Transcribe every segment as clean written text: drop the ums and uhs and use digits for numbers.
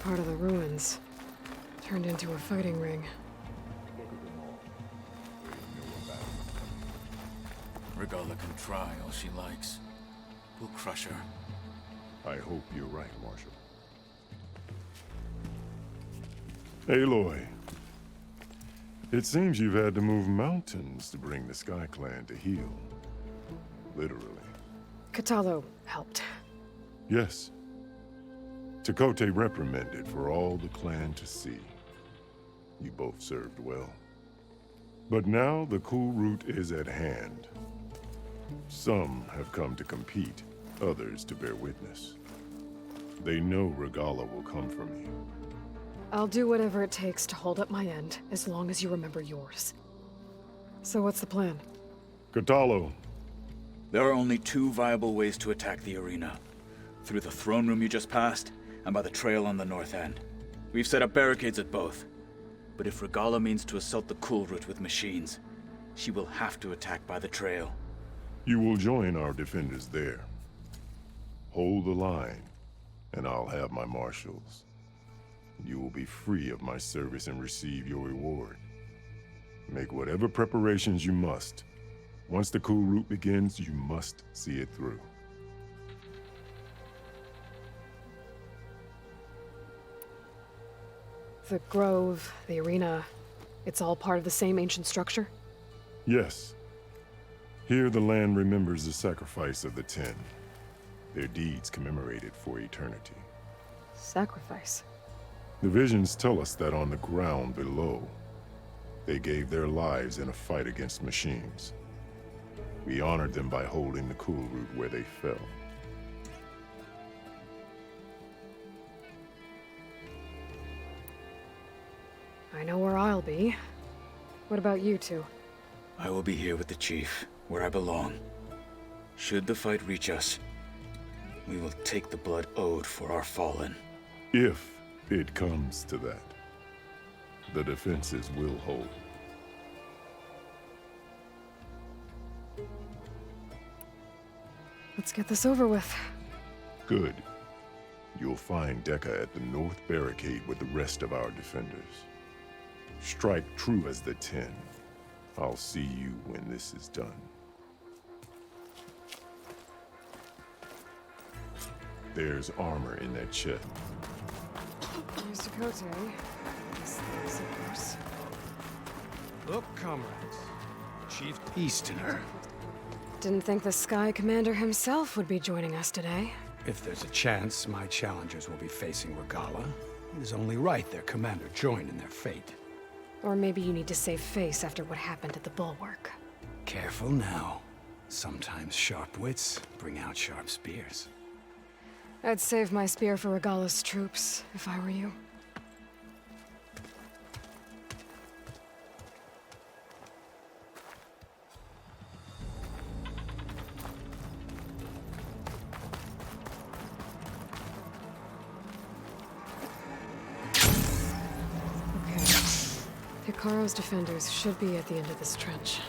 part of the ruins. Turned into a fighting ring. Regalla can try all she likes. We'll crush her. I hope you're right, Marshal. Aloy. It seems you've had to move mountains to bring the Sky Clan to heel. Literally. Katalo helped. Yes. Tekote reprimanded for all the clan to see. You both served well. But now the cool route is at hand. Some have come to compete, others to bear witness. They know Regalla will come for me. I'll do whatever it takes to hold up my end, as long as you remember yours. So what's the plan? Katalo. There are only two viable ways to attack the arena. Through the throne room you just passed, and by the trail on the north end. We've set up barricades at both. But if Regalla means to assault the cool route with machines, she will have to attack by the trail. You will join our defenders there. Hold the line, and I'll have my marshals. You will be free of my service and receive your reward. Make whatever preparations you must. Once the cool route begins, you must see it through. The grove, the arena, it's all part of the same ancient structure? Yes. Here the land remembers the sacrifice of the Ten. Their deeds commemorated for eternity. Sacrifice? The visions tell us that on the ground below, they gave their lives in a fight against machines. We honored them by holding the cool route where they fell. I know where I'll be. What about you two? I will be here with the chief, where I belong. Should the fight reach us, we will take the blood owed for our fallen. If it comes to that, the defenses will hold. Let's get this over with. Good. You'll find Dekka at the north barricade with the rest of our defenders. Strike true as the Ten. I'll see you when this is done. There's armor in that chest. Here's Tekote. Guess there's of course. Look, comrades. Chief Easterner. Didn't think the Sky Commander himself would be joining us today. If there's a chance my challengers will be facing Regalla, it is only right their commander join in their fate. Or maybe you need to save face after what happened at the Bulwark. Careful now. Sometimes sharp wits bring out sharp spears. I'd save my spear for Regalla's troops, if I were you. Hikaru's defenders should be at the end of this trench.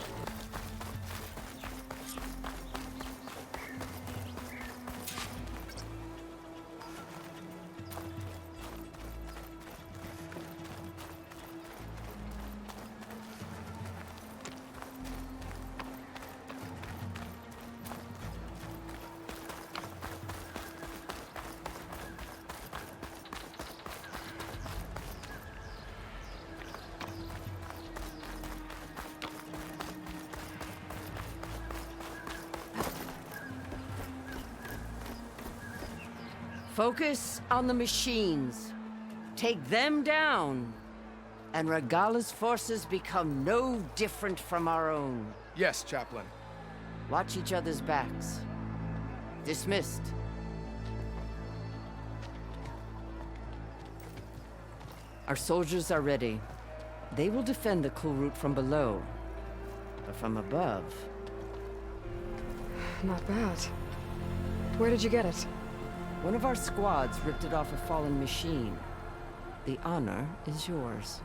Focus on the machines. Take them down, and Regalla's forces become no different from our own. Yes, Chaplain. Watch each other's backs. Dismissed. Our soldiers are ready. They will defend the cool route from below, but from above... Not bad. Where did you get it? One of our squads ripped it off a fallen machine. The honor is yours.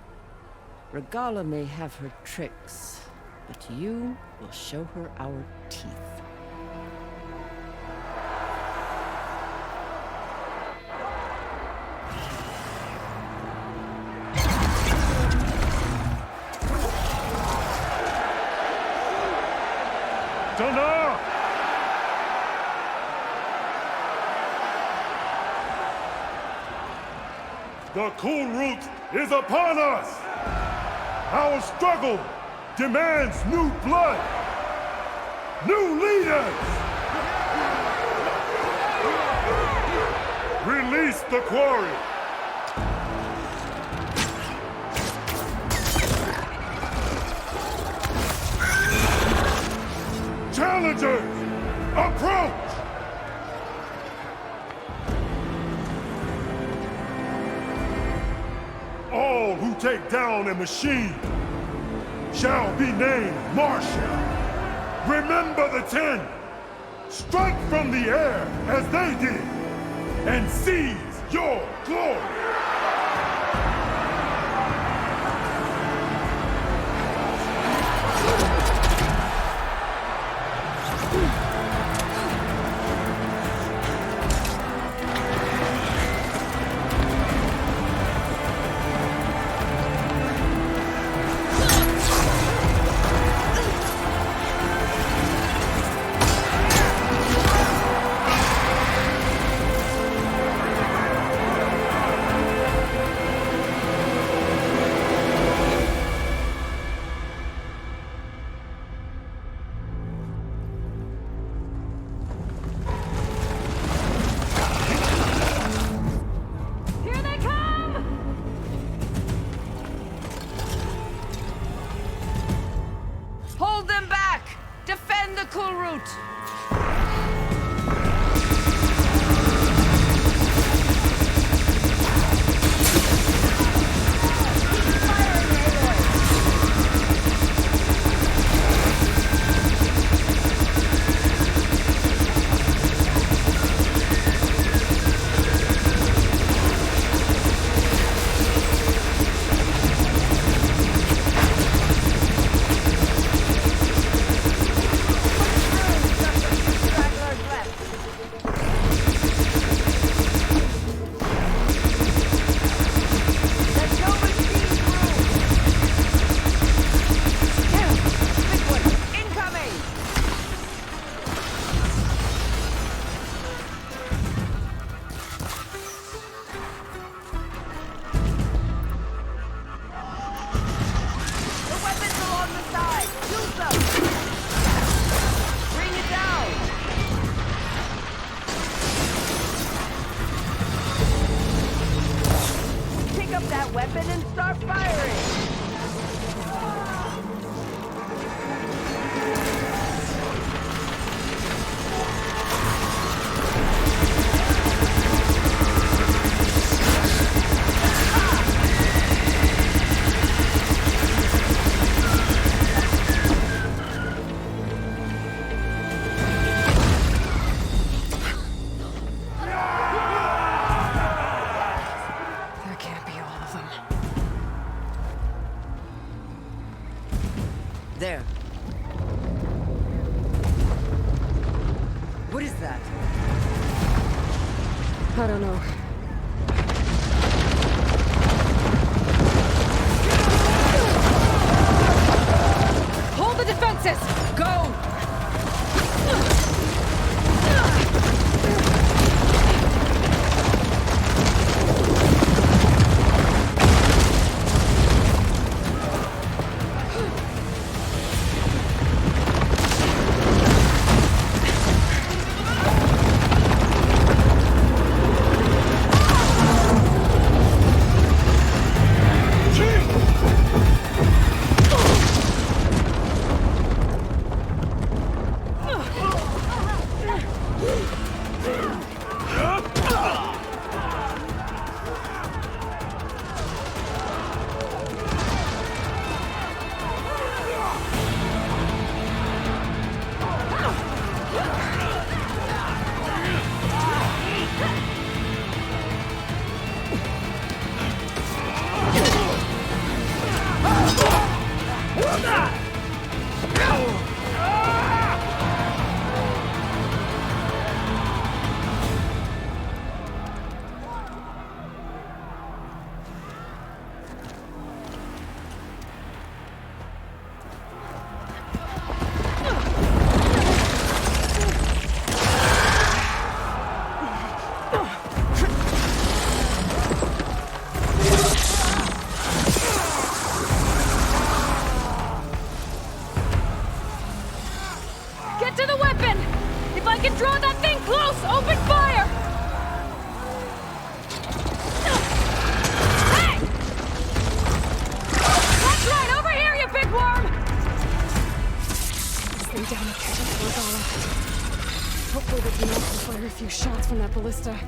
Regalla may have her tricks, but you will show her our teeth. Stunner! The cool route is upon us! Our struggle demands new blood! New leaders! Release the quarry! Challengers, approach! All who take down a machine shall be named Martial. Remember the 10. Strike from the air as they did, and seize your glory. Hold them back! Defend the cool route! Weapon and start firing! There. What is that? I don't know. Hold the defenses! Go! can draw that thing close! Open fire! Hey! That's right! Over here, you big worm! Stay down and catch up to Regala. Hopefully they can also fire a few shots from that ballista.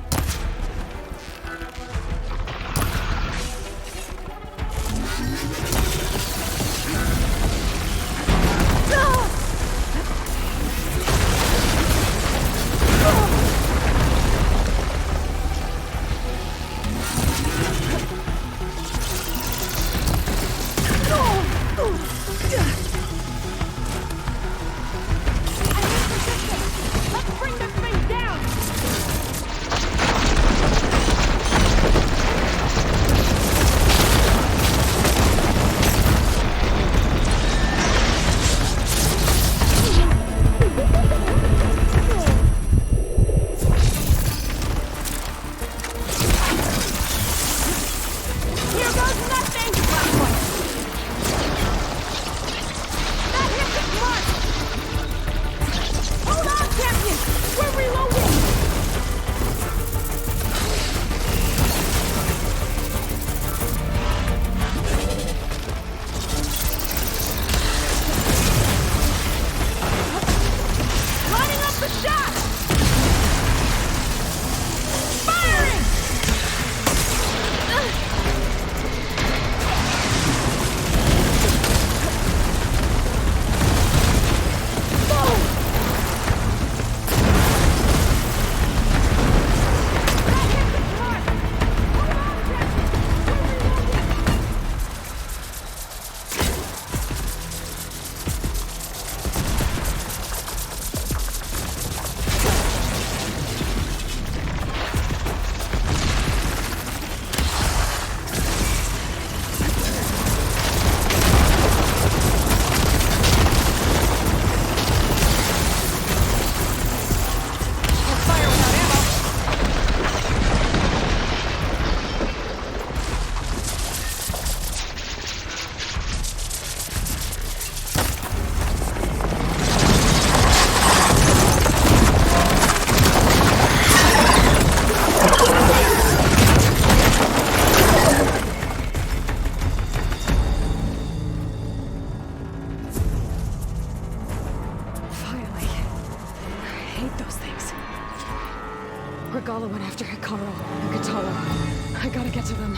Regala went after Hikaru and Katara. I gotta get to them.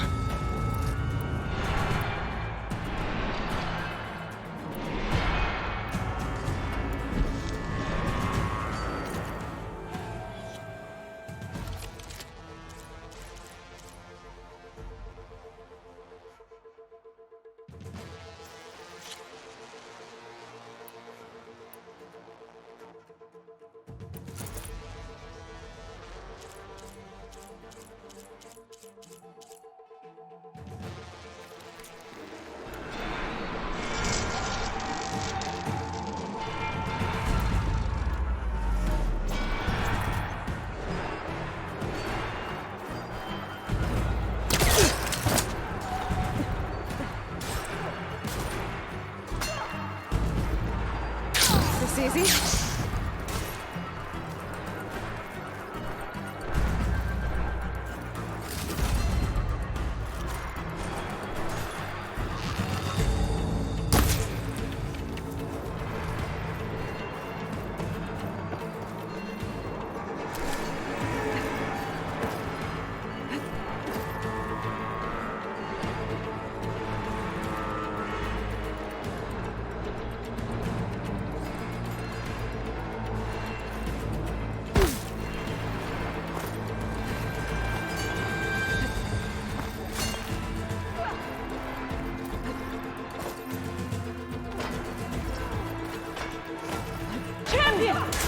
Easy?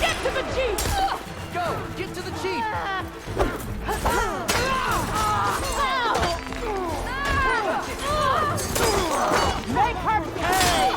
Get to the Jeep! Go! Get to the Jeep! Make her pay!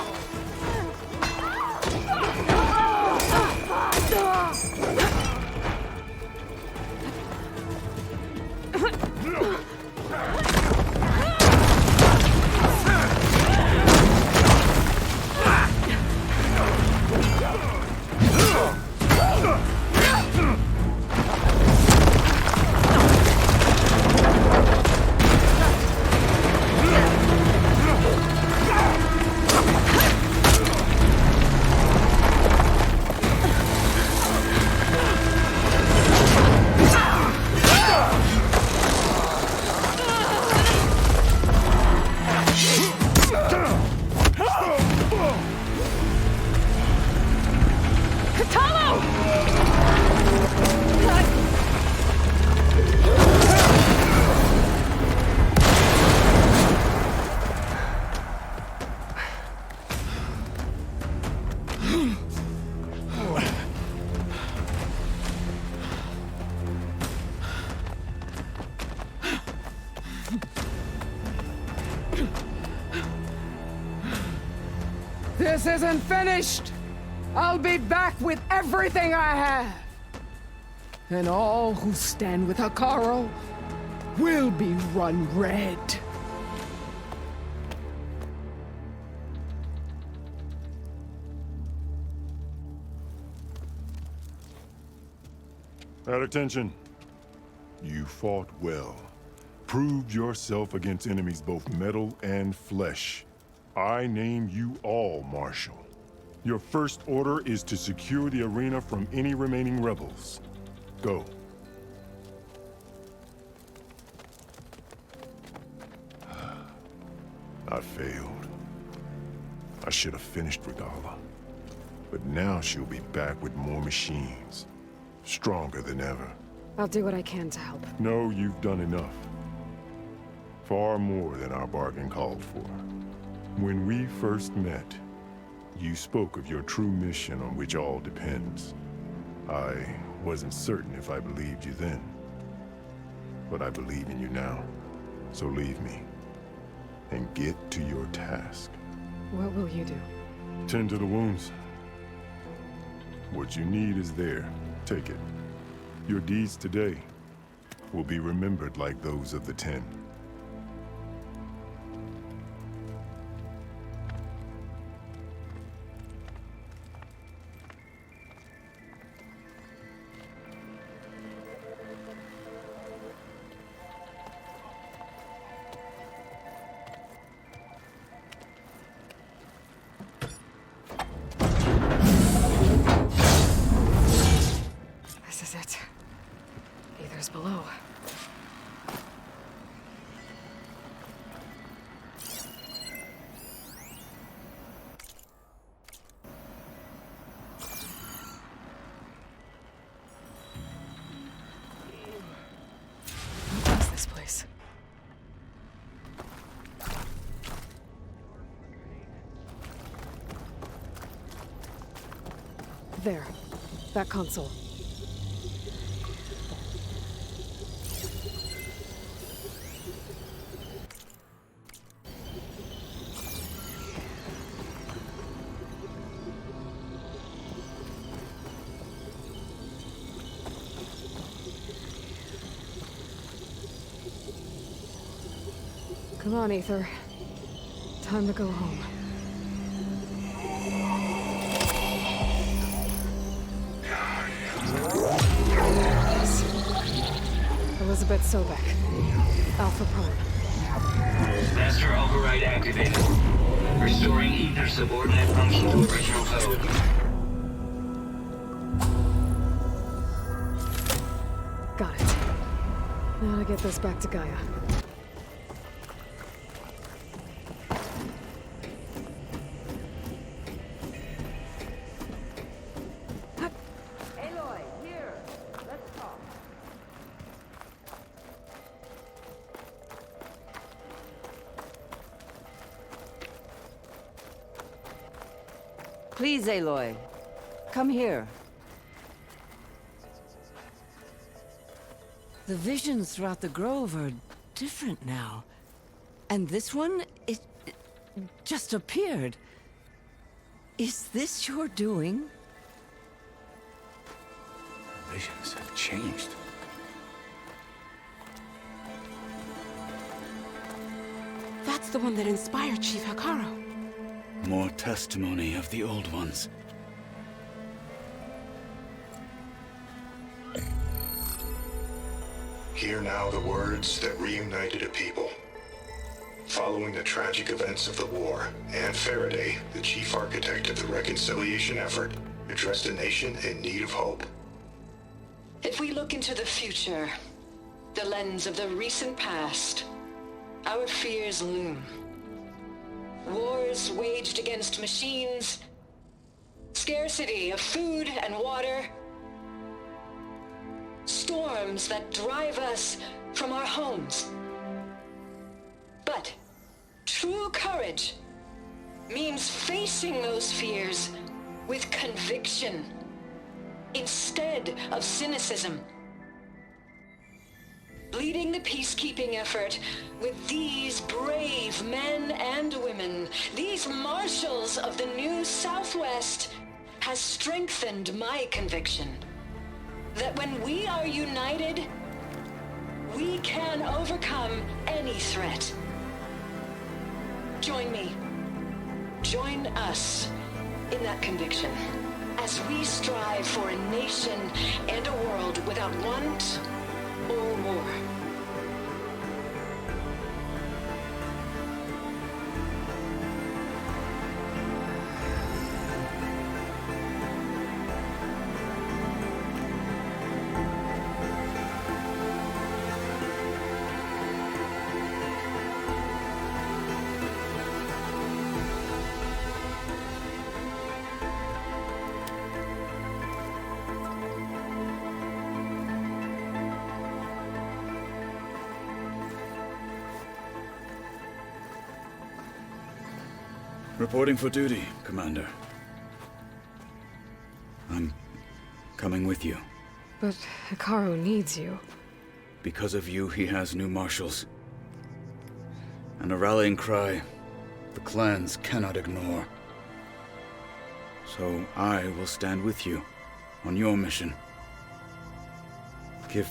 This isn't finished! I'll be back with everything I have! And all who stand with Hekarro will be run red. At attention. You fought well. Proved yourself against enemies both metal and flesh. I name you all Marshal. Your first order is to secure the arena from any remaining rebels. Go. I failed. I should have finished Regalla. But now she'll be back with more machines. Stronger than ever. I'll do what I can to help. No, you've done enough. Far more than our bargain called for. When we first met, you spoke of your true mission on which all depends. I wasn't certain if I believed you then. But I believe in you now. So leave me. And get to your task. What will you do? Tend to the wounds. What you need is there. Take it. Your deeds today will be remembered like those of the 10. This is it. Aether's below. What is this place? There. That console. Come on, Aether. Time to go home. Yes. Elizabeth Sobek. Alpha Prime. Master override activated. Restoring Aether subordinate function to original code. Got it. Now to get this back to Gaia. Aloy, here. Let's talk. Please, Aloy. Come here. The visions throughout the grove are different now. And this one, it just appeared. Is this your doing? Visions have changed. That's the one that inspired Chief Hekarro. More testimony of the old ones. Hear now the words that reunited a people. Following the tragic events of the war, Anne Faraday, the chief architect of the reconciliation effort, addressed a nation in need of hope. If we look into the future, the lens of the recent past, our fears loom. Wars waged against machines, scarcity of food and water, storms that drive us from our homes. But true courage means facing those fears with conviction instead of cynicism. Leading the peacekeeping effort with these brave men and women, these marshals of the new Southwest, has strengthened my conviction that when we are united, we can overcome any threat. Join me. Join us in that conviction as we strive for a nation and a world without want or war. Reporting for duty, Commander. I'm coming with you. But Hikaru needs you. Because of you, he has new marshals. And a rallying cry the clans cannot ignore. So I will stand with you on your mission. Give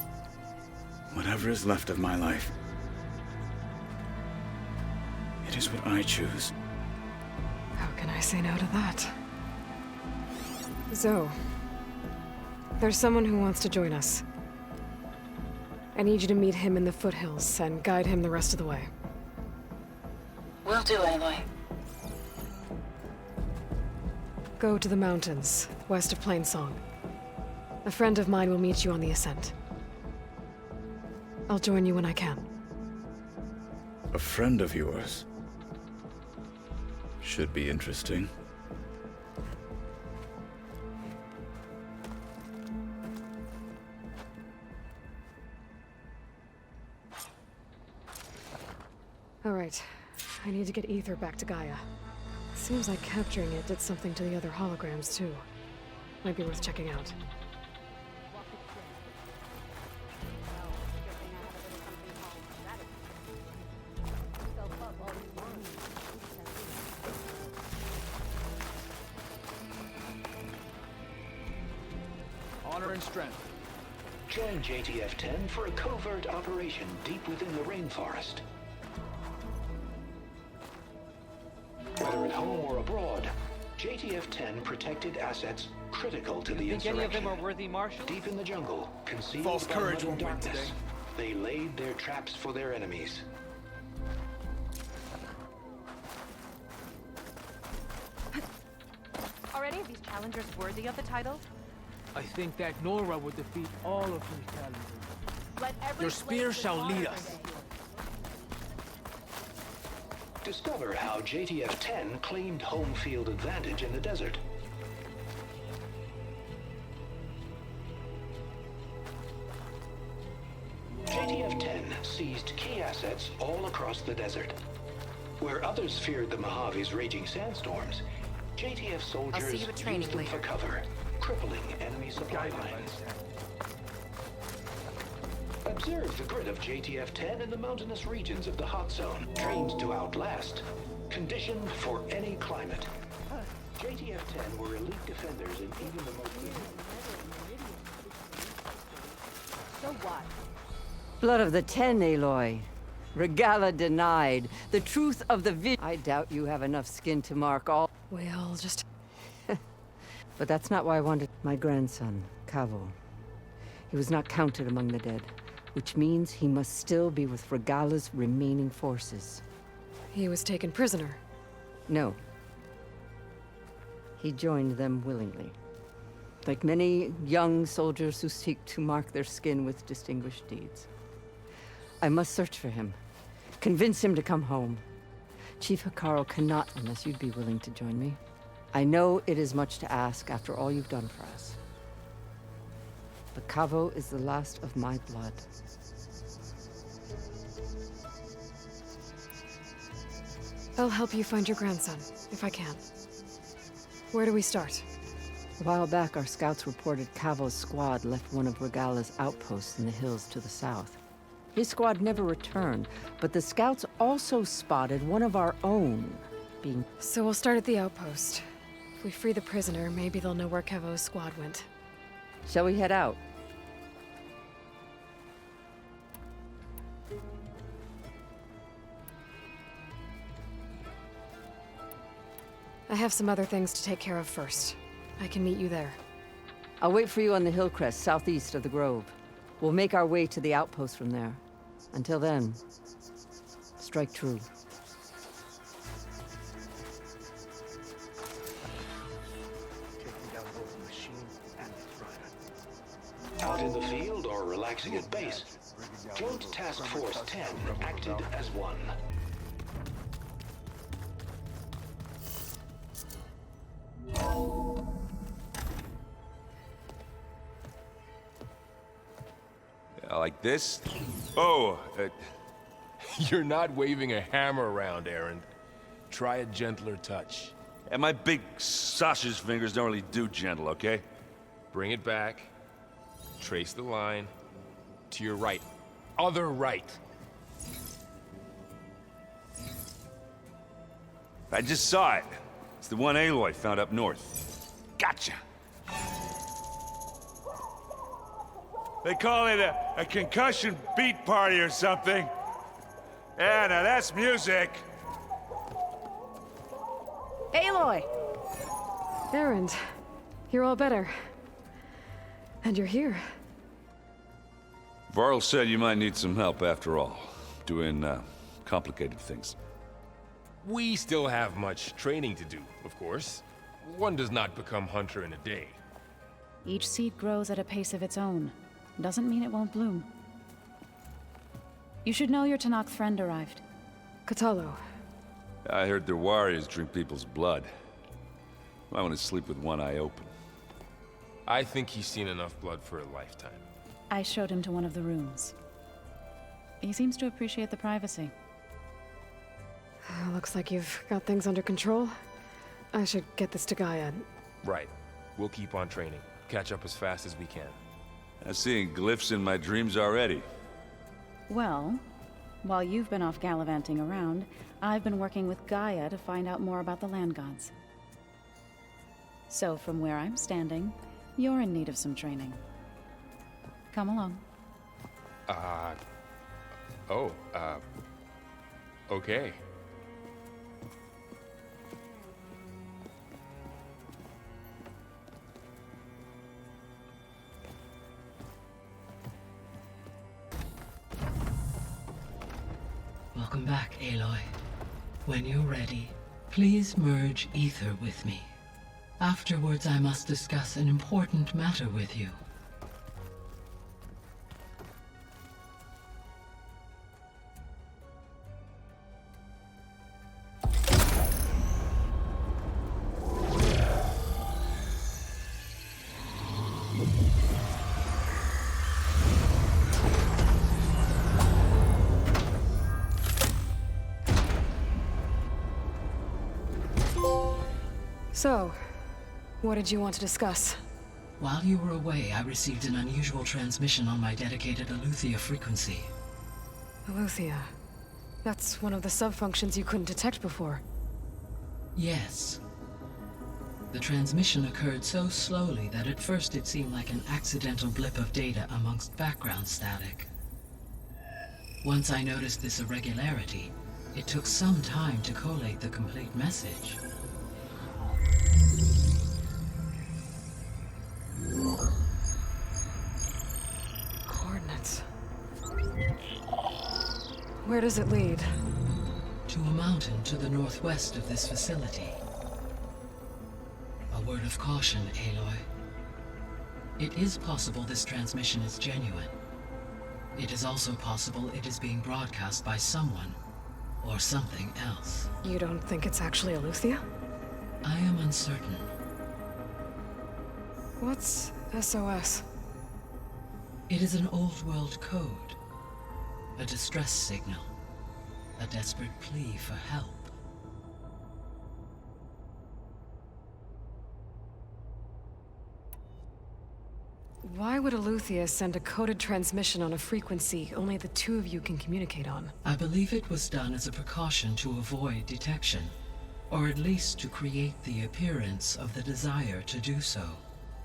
whatever is left of my life. It is what I choose. How can I say no to that? Zoe, there's someone who wants to join us. I need you to meet him in the foothills and guide him the rest of the way. Will do, Aloy. Go to the mountains, west of Plainsong. A friend of mine will meet you on the ascent. I'll join you when I can. A friend of yours? Should be interesting. All right. I need to get Aether back to Gaia. Seems like capturing it did something to the other holograms, too. Might be worth checking out. Honor and strength. Join JTF-10 for a covert operation deep within the rainforest. Whether at home or abroad, JTF-10 protected assets critical to the insurrection. Think any of them are worthy marshals? Deep in the jungle, concealed False by courage mud and won't win darkness, today. they laid their traps for their enemies. Are any of these challengers worthy of the title? I think that Nora would defeat all of these challengers. Let every Your spear shall lead us. Discover how JTF-10 claimed home field advantage in the desert. JTF-10 seized key assets all across the desert. Where others feared the Mojave's raging sandstorms, JTF soldiers used them for cover, crippling enemy supply lines. Observe the grit of JTF-10 in the mountainous regions of the hot zone, trained to outlast, conditioned for any climate. JTF-10 were elite defenders in even the most... So what? Blood of the Ten, Aloy. Regala denied. The truth of the I doubt you have enough skin to mark all... We'll just... But that's not why I wanted my grandson, Cavo. He was not counted among the dead, which means he must still be with Regala's remaining forces. He was taken prisoner. No. He joined them willingly. Like many young soldiers who seek to mark their skin with distinguished deeds. I must search for him. Convince him to come home. Chief Hikaru cannot unless you'd be willing to join me. I know it is much to ask after all you've done for us. But Cavo is the last of my blood. I'll help you find your grandson, if I can. Where do we start? A while back, our scouts reported Cavo's squad left one of Regalla's outposts in the hills to the south. His squad never returned, but the scouts also spotted one of our own being... So we'll start at the outpost. If we free the prisoner, maybe they'll know where Cavo's squad went. Shall we head out? I have some other things to take care of first. I can meet you there. I'll wait for you on the hill crest, southeast of the grove. We'll make our way to the outpost from there. Until then, strike true. Out in the field or relaxing at base, Joint Task Force 10 acted as one. Like this? Oh, you're not waving a hammer around, Aaron. Try a gentler touch. And my big sausage fingers don't really do gentle, okay? Bring it back. Trace the line. To your right. Other right. I just saw it. It's the one Aloy found up north. Gotcha! They call it a concussion beat party or something. Yeah, now that's music. Aloy! Erend, you're all better. And you're here. Varl said you might need some help after all. Doing, complicated things. We still have much training to do, of course. One does not become hunter in a day. Each seed grows at a pace of its own. Doesn't mean it won't bloom. You should know your Tanakh friend arrived. Katalo. I heard their warriors drink people's blood. I want to sleep with one eye open. I think he's seen enough blood for a lifetime. I showed him to one of the rooms. He seems to appreciate the privacy. Looks like you've got things under control. I should get this to Gaia. Right. We'll keep on training. Catch up as fast as we can. I'm seeing glyphs in my dreams already. Well, while you've been off gallivanting around, I've been working with Gaia to find out more about the land gods. So from where I'm standing, you're in need of some training. Come along. Okay. Welcome back, Aloy. When you're ready, please merge Aether with me. Afterwards, I must discuss an important matter with you. So, what did you want to discuss? While you were away, I received an unusual transmission on my dedicated AETHER frequency. AETHER. That's one of the sub-functions you couldn't detect before. Yes. The transmission occurred so slowly that at first it seemed like an accidental blip of data amongst background static. Once I noticed this irregularity, it took some time to collate the complete message. Coordinates. Where does it lead? To a mountain to the northwest of this facility. A word of caution, Aloy. It is possible this transmission is genuine. It is also possible it is being broadcast by someone or something else. You don't think it's actually AETHER? I am uncertain. What's SOS? It is an old-world code. A distress signal. A desperate plea for help. Why would Eleuthia send a coded transmission on a frequency only the two of you can communicate on? I believe it was done as a precaution to avoid detection, or at least to create the appearance of the desire to do so.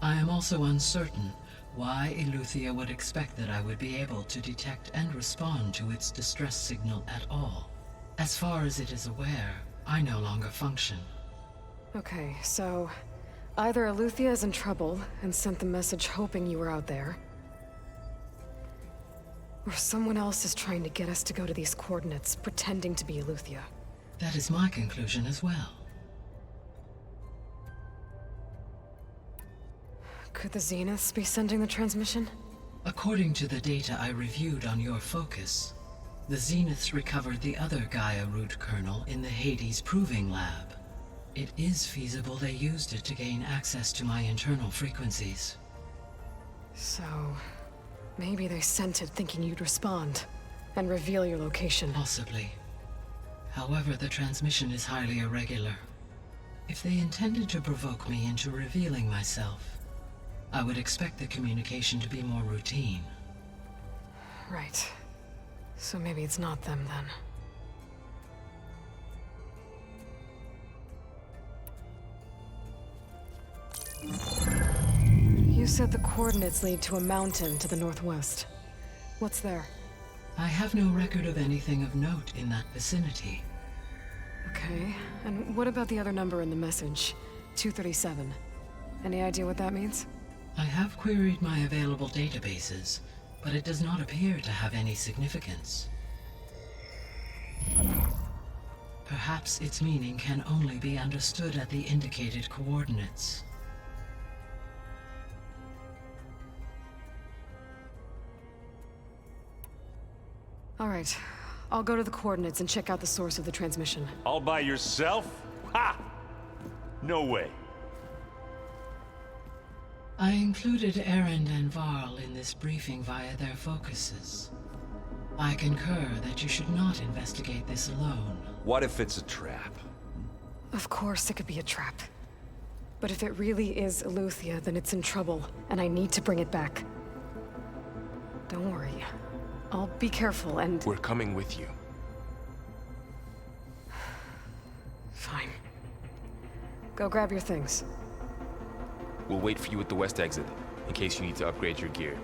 I am also uncertain why Eleuthia would expect that I would be able to detect and respond to its distress signal at all. As far as it is aware, I no longer function. Okay, so either Eleuthia is in trouble and sent the message hoping you were out there, or someone else is trying to get us to go to these coordinates, pretending to be Eleuthia. That is my conclusion as well. Could the Zeniths be sending the transmission? According to the data I reviewed on your focus, the Zeniths recovered the other Gaia root kernel in the Hades Proving Lab. It is feasible they used it to gain access to my internal frequencies. So, maybe they sent it thinking you'd respond and reveal your location. Possibly. However, the transmission is highly irregular. If they intended to provoke me into revealing myself, I would expect the communication to be more routine. Right. So maybe it's not them then. You said the coordinates lead to a mountain to the northwest. What's there? I have no record of anything of note in that vicinity. Okay, and what about the other number in the message? 237. Any idea what that means? I have queried my available databases, but it does not appear to have any significance. Perhaps its meaning can only be understood at the indicated coordinates. All right, I'll go to the coordinates and check out the source of the transmission. All by yourself? Ha! No way. I included Erend and Varl in this briefing via their focuses. I concur that you should not investigate this alone. What if it's a trap? Of course it could be a trap. But if it really is Eleuthia, then it's in trouble, and I need to bring it back. Don't worry. I'll be careful and... We're coming with you. Fine. Go grab your things. We'll wait for you at the west exit, in case you need to upgrade your gear.